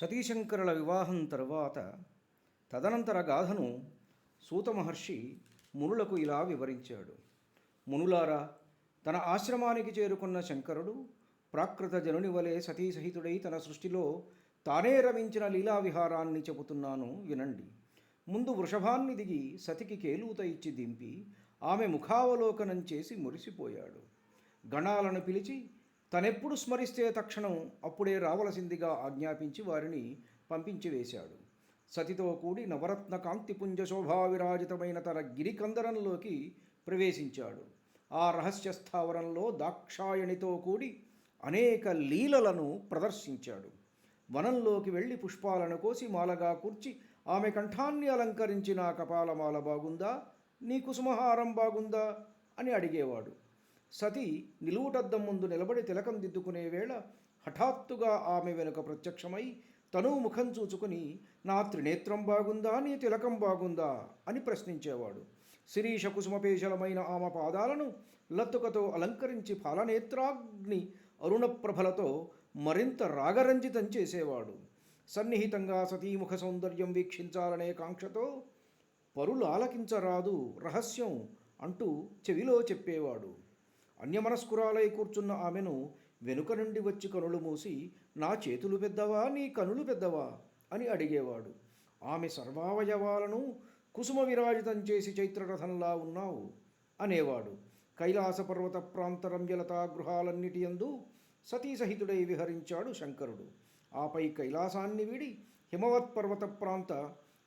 సతీశంకరుల వివాహం తరువాత తదనంతర గాథను సూత మహర్షి మునులకు ఇలా వివరించాడు. మునులారా, తన ఆశ్రమానికి చేరుకున్న శంకరుడు ప్రాకృత జనుని వలె సతీసహితుడై తన సృష్టిలో తానే రమించిన లీలా విహారాన్ని చెబుతున్నాను వినండి. ముందు వృషభాన్ని దిగి సతికి కేలూత ఇచ్చి దింపి ఆమె ముఖావలోకనం చేసి మురిసిపోయాడు. గణాలను పిలిచి తనెప్పుడు స్మరిస్తే తక్షణం అప్పుడే రావలసిందిగా ఆజ్ఞాపించి వారిని పంపించి వేశాడు. సతితో కూడి నవరత్న కాంతిపుంజ శోభావిరాజితమైన తన గిరికందరంలోకి ప్రవేశించాడు. ఆ రహస్య స్థావరంలో దాక్షాయణితో కూడి అనేక లీలలను ప్రదర్శించాడు. వనంలోకి వెళ్ళి పుష్పాలను కోసి మాలగా కూర్చి ఆమె కంఠాన్ని అలంకరించి నా కపాలమాల బాగుందా, నీ కుసుమహారం బాగుందా అని అడిగేవాడు. సతి నిలువుటద్దం ముందు నిలబడి తిలకం దిద్దుకునే వేళ హఠాత్తుగా ఆమె వెనుక ప్రత్యక్షమై తను ముఖం చూచుకుని నా త్రినేత్రం బాగుందా, నీ తిలకం బాగుందా అని ప్రశ్నించేవాడు. శిరీష కుసుమపేశలమైన ఆమె పాదాలను లత్తుకతో అలంకరించి ఫలనేత్రాగ్ని అరుణప్రభలతో మరింత రాగరంజితం చేసేవాడు. సన్నిహితంగా సతీముఖ సౌందర్యం వీక్షించాలనే కాంక్షతో పరులు ఆలకించరాదు రహస్యం అంటూ చెవిలో చెప్పేవాడు. అన్యమనస్కురాలై కూర్చున్న ఆమెను వెనుక నుండి వచ్చి కనులు మూసి నా చేతులు పెద్దవా, నీ కనులు పెద్దవా అని అడిగేవాడు. ఆమె సర్వావయవాలను కుసుమ విరాజితం చేసి చైత్రరథంలా ఉన్నావు అనేవాడు. కైలాస పర్వత ప్రాంత రమ్యలతా గృహాలన్నిటి యందు సతీసహితుడై విహరించాడు శంకరుడు. ఆపై కైలాసాన్ని వీడి హిమవత్ పర్వత ప్రాంత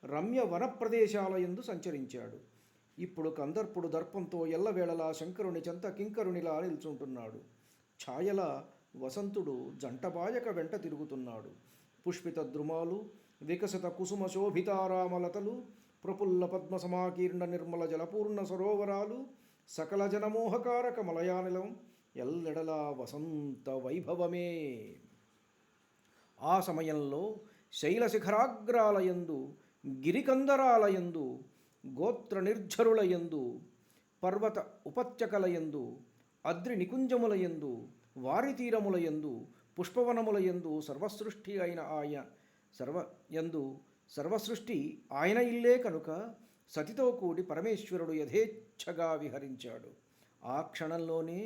రమ్య వన ప్రదేశాల యందు సంచరించాడు. ఇప్పుడు కందర్పుడు దర్పంతో ఎల్లవేళలా శంకరుని చెంత కింకరునిలా నిల్చుంటున్నాడు. ఛాయల వసంతుడు జంటబాయక వెంట తిరుగుతున్నాడు. పుష్పిత ద్రుమాలు, వికసిత కుసుమ శోభితారామలతలు, ప్రఫుల్ల పద్మ సమాకీర్ణ నిర్మల జలపూర్ణ సరోవరాలు, సకల జనమోహకారక మలయానిలం ఎల్లెడలా వసంత వైభవమే. ఆ సమయంలో శైలశిఖరాగ్రాలయందు, గిరికందరాలయందు, గోత్ర నిర్ఝరులయందు, పర్వత ఉపత్యకలయందు, అద్రి నికుంజములయందు, వారితీరములయందు, పుష్పవనములయందు సర్వసృష్టి అయిన సర్వసృష్టి ఆయన ఇల్లే కనుక సతితో కూడి పరమేశ్వరుడు యథేచ్ఛగా విహరించాడు. ఆ క్షణంలోనే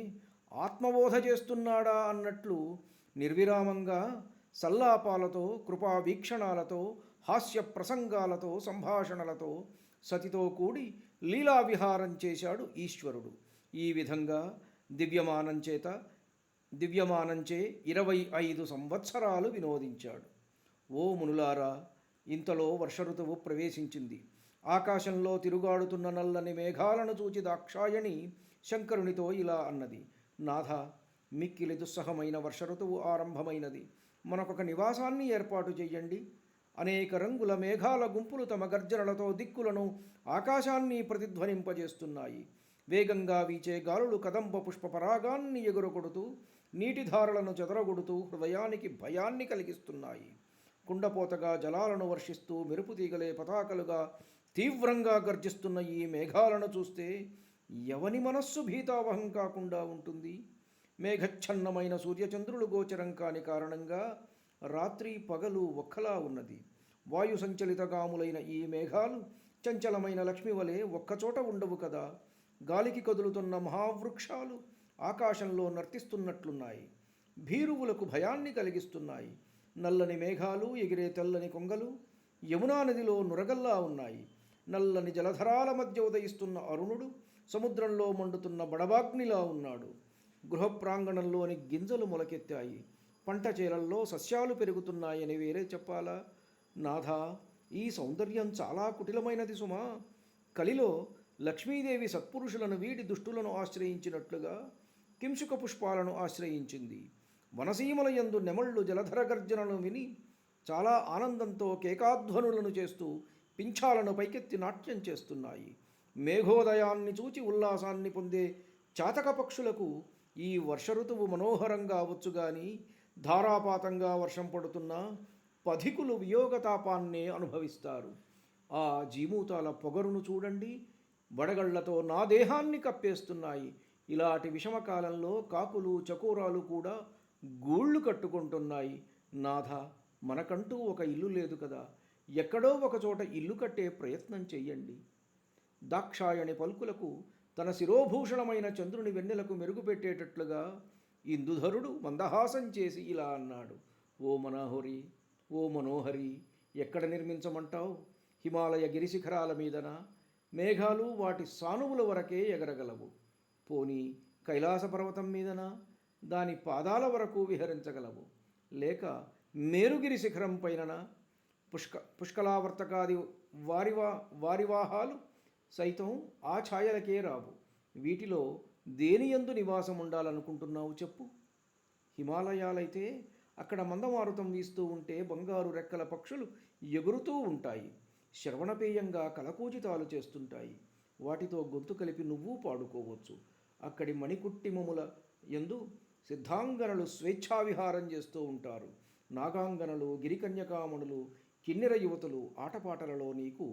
ఆత్మబోధ చేస్తున్నాడా అన్నట్లు నిర్విరామంగా సల్లాపాలతో, కృపా వీక్షణాలతో, హాస్య ప్రసంగాలతో, సంభాషణలతో సతితో కూడి లీలా విహారం చేశాడు ఈశ్వరుడు. ఈ విధంగా దివ్యమానంచే 25 సంవత్సరాలు వినోదించాడు. ఓ మునులారా, ఇంతలో వర్ష ఋతువు ప్రవేశించింది. ఆకాశంలో తిరుగాడుతున్న నల్లని మేఘాలను చూచి దాక్షాయణి శంకరునితో ఇలా అన్నది. నాథ, మిక్కిలి దుస్సహమైన వర్ష ఋతువు ఆరంభమైనది. మనకొక నివాసాన్ని ఏర్పాటు చెయ్యండి. అనేక రంగుల మేఘాల గుంపులు తమ గర్జనలతో దిక్కులను, ఆకాశాన్ని ప్రతిధ్వనింపజేస్తున్నాయి. వేగంగా వీచే గాలులు కదంబ పుష్ప పరాగాన్ని ఎగురగొడుతూ నీటిధారలను చెదరగొడుతూ హృదయానికి భయాన్ని కలిగిస్తున్నాయి. కుండపోతగా జలాలను వర్షిస్తూ మెరుపు తీగలే పతాకలుగా తీవ్రంగా గర్జిస్తున్న ఈ మేఘాలను చూస్తే ఎవని మనస్సు భీతావహం కాకుండా ఉంటుంది? మేఘచ్ఛన్నమైన సూర్యచంద్రులు గోచరం కాని కారణంగా రాత్రి పగలు ఒక్కలా ఉన్నది. వాయు సంచలితగాములైన ఈ మేఘాలు చంచలమైన లక్ష్మి వలె ఒక్కచోట ఉండవు కదా. గాలికి కదులుతున్న మహావృక్షాలు ఆకాశంలో నర్తిస్తున్నట్లున్నాయి. భీరువులకు భయాన్ని కలిగిస్తున్నాయి. నల్లని మేఘాలు, ఎగిరే తెల్లని కొంగలు యమునా నదిలో నురగల్లా ఉన్నాయి. నల్లని జలధరాల మధ్య ఉదయిస్తున్న అరుణుడు సముద్రంలో మండుతున్న బడబాగ్నిలా ఉన్నాడు. గృహ ప్రాంగణంలోని గింజలు మొలకెత్తాయి. పంట చేలల్లో సస్యాలు పెరుగుతున్నాయని వేరే చెప్పాలా? నాథ, ఈ సౌందర్యం చాలా కుటిలమైనది సుమా. కలిలో లక్ష్మీదేవి సత్పురుషులను వీడి దుష్టులను ఆశ్రయించినట్లుగా కింశుక పుష్పాలను ఆశ్రయించింది. వనసీమల యందు నెమళ్ళు జలధర గర్జనను విని చాలా ఆనందంతో కేకాధ్వనులను చేస్తూ పింఛాలను పైకెత్తి నాట్యం చేస్తున్నాయి. మేఘోదయాన్ని చూచి ఉల్లాసాన్ని పొందే చాతక పక్షులకు ఈ వర్ష ఋతువు మనోహరంగా వచ్చుగాని ధారాపాతంగా వర్షం పడుతున్నా పధికులు వియోగతాపాన్నే అనుభవిస్తారు. ఆ జీమూతాల పొగరును చూడండి, వడగళ్లతో నా దేహాన్ని కప్పేస్తున్నాయి. ఇలాంటి విషమకాలంలో కాకులు, చకోరాలు కూడా గూళ్ళు కట్టుకుంటున్నాయి. నాథ, మనకంటూ ఒక ఇల్లు లేదు కదా, ఎక్కడో ఒక చోట ఇల్లు కట్టే ప్రయత్నం చెయ్యండి. దాక్షాయణి పలుకులకు తన శిరోభూషణమైన చంద్రుని వెన్నెలకు మెరుగుపెట్టేటట్లుగా ఇందుధరుడు మందహాసం చేసి ఇలా అన్నాడు. ఓ మనోహరి, ఓ మనోహరి, ఎక్కడ నిర్మించమంటావు? హిమాలయ గిరిశిఖరాల మీదన? మేఘాలు వాటి సానువుల వరకే ఎగరగలవు. పోనీ కైలాస పర్వతం మీదన? దాని పాదాల వరకు విహరించగలవు. లేక మేరుగిరి శిఖరం పైనన? పుష్కలావర్తకాది వారివాహాలు సైతం ఆ ఛాయలకే రావు. వీటిలో దేనియందు నివాసం ఉండాలనుకుంటున్నావు చెప్పు? హిమాలయాలైతే అక్కడ మందమారుతం వీస్తూ ఉంటే బంగారు రెక్కల పక్షులు ఎగురుతూ ఉంటాయి. శ్రవణపేయంగా కలకూజితాలు చేస్తుంటాయి. వాటితో గొంతు కలిపి నువ్వు పాడుకోవచ్చు. అక్కడి మణికుట్టిమముల యందు సిద్ధాంగనలు స్వేచ్ఛావిహారం చేస్తూ ఉంటారు. నాగాంగనలు, గిరికన్యకామణులు, కిన్నెర యువతులు ఆటపాటలలో నీకు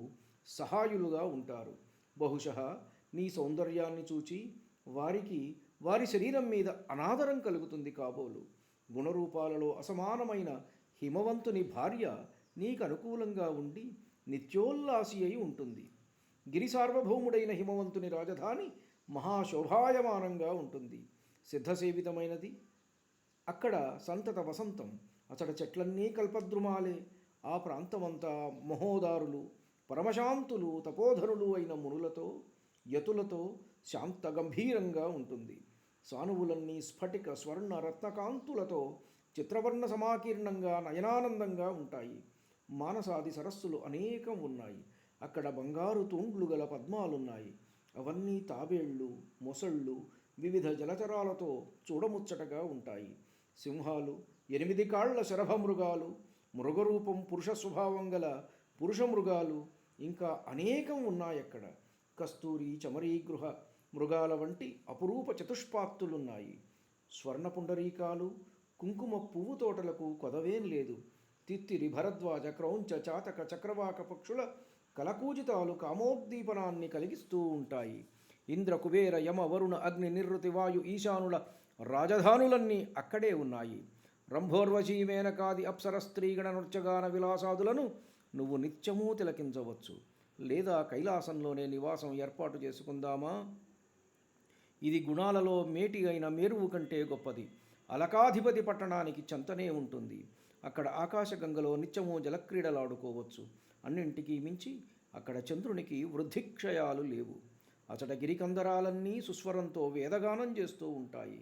సహాయులుగా ఉంటారు. బహుశः నీ సౌందర్యాన్ని చూచి వారికి వారి శరీరం మీద అనాదరం కలుగుతుంది కాబోలు. గుణరూపాలలో అసమానమైన హిమవంతుని భార్య నీకు అనుకూలంగా ఉండి నిత్యోల్లాసి అయి ఉంటుంది. గిరి సార్వభౌముడైన హిమవంతుని రాజధాని మహాశోభాయమానంగా ఉంటుంది. సిద్ధసేవితమైనది. అక్కడ సంతత వసంతం. అతడ చెట్లన్నీ కల్పద్రుమాలే. ఆ ప్రాంతమంతా మహోదారులు, పరమశాంతులు, తపోధనులు అయిన మునులతో, యతులతో శాంత గంభీరంగా ఉంటుంది. సానువులన్నీ స్ఫటిక స్వర్ణ రత్నకాంతులతో చిత్రవర్ణ సమాకీర్ణంగా నయనానందంగా ఉంటాయి. మానసాది సరస్సులు అనేకం ఉన్నాయి. అక్కడ బంగారు తూండ్లు గల పద్మాలున్నాయి. అవన్నీ తాబేళ్ళు, మొసళ్ళు, వివిధ జలచరాలతో చూడముచ్చటగా ఉంటాయి. సింహాలు, 8 కాళ్ల శరభమృగాలు, మృగరూపం పురుష స్వభావం గల పురుష మృగాలు ఇంకా అనేకం ఉన్నాయక్కడ. కస్తూరి, చమరీగృహ మృగాల వంటి అపురూప చతుష్పాత్తులున్నాయి. స్వర్ణ పుండరీకాలు, కుంకుమ పువ్వు తోటలకు కొదవేం లేదు. తిత్తిరి, భరద్వాజ, క్రౌంచ, చాతక, చక్రవాక పక్షుల కలకూజితాలు కామోద్దీపనాన్ని కలిగిస్తూ ఉంటాయి. ఇంద్ర, కుబేర, యమ, వరుణ, అగ్ని, నిరుతి, వాయు, ఈశానుల రాజధానులన్నీ అక్కడే ఉన్నాయి. రంభోర్వశీ, మేనకాది అప్సర స్త్రీగణ నృత్యగాన విలాసాదులను నువ్వు నిత్యమూ తిలకించవచ్చు. లేదా కైలాసంలోనే నివాసం ఏర్పాటు చేసుకుందామా? ఇది గుణాలలో మేటి అయిన మేరువు కంటే గొప్పది. అలకాధిపతి పట్టణానికి చెంతనే ఉంటుంది. అక్కడ ఆకాశగంగలో నిత్యమూ జలక్రీడలాడుకోవచ్చు. అన్నింటికీ మించి అక్కడ చంద్రునికి వృద్ధిక్షయాలు లేవు. అతడ గిరికందరాలన్నీ సుస్వరంతో వేదగానం చేస్తూ ఉంటాయి.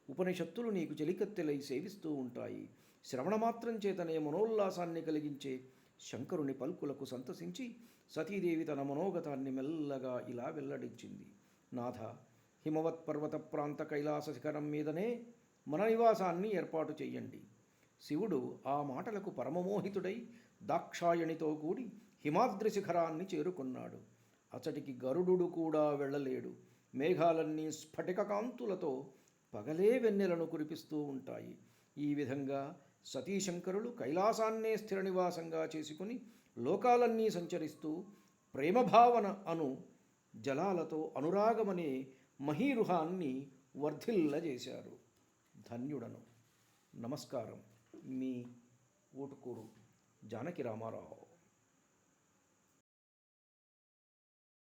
ఉపనిషత్తులు నీకు చెలికత్తెలై సేవిస్తూ ఉంటాయి. శ్రవణమాత్రం చేతనే మనోల్లాసాన్ని కలిగించే శంకరుని పల్కులకు సంతసించి సతీదేవి తన మనోగతాన్ని మెల్లగా ఇలా వెల్లడించింది. నాథ, హిమవత్ పర్వత ప్రాంత కైలాస శిఖరం మీదనే మన నివాసాన్ని ఏర్పాటు చెయ్యండి. శివుడు ఆ మాటలకు పరమమోహితుడై దాక్షాయణితో కూడి హిమాద్రి శిఖరాన్ని చేరుకున్నాడు. అతడికి గరుడు కూడా వెళ్ళలేడు. మేఘాలన్నీ స్ఫటిక కాంతులతో పగలే వెన్నెలను కురిపిస్తూ ఉంటాయి. ఈ విధంగా సతీశంకరులు కైలాసాన్నే స్థిర నివాసంగా చేసుకుని లోకాలన్నీ సంచరిస్తూ ప్రేమభావన అను జలాలతో అనురాగమనే మహీరుహాన్ని వర్ధిల్లజేశారు. ధన్యుడను. నమస్కారం. మీ ఊటుకూరు జానకి రామారావు.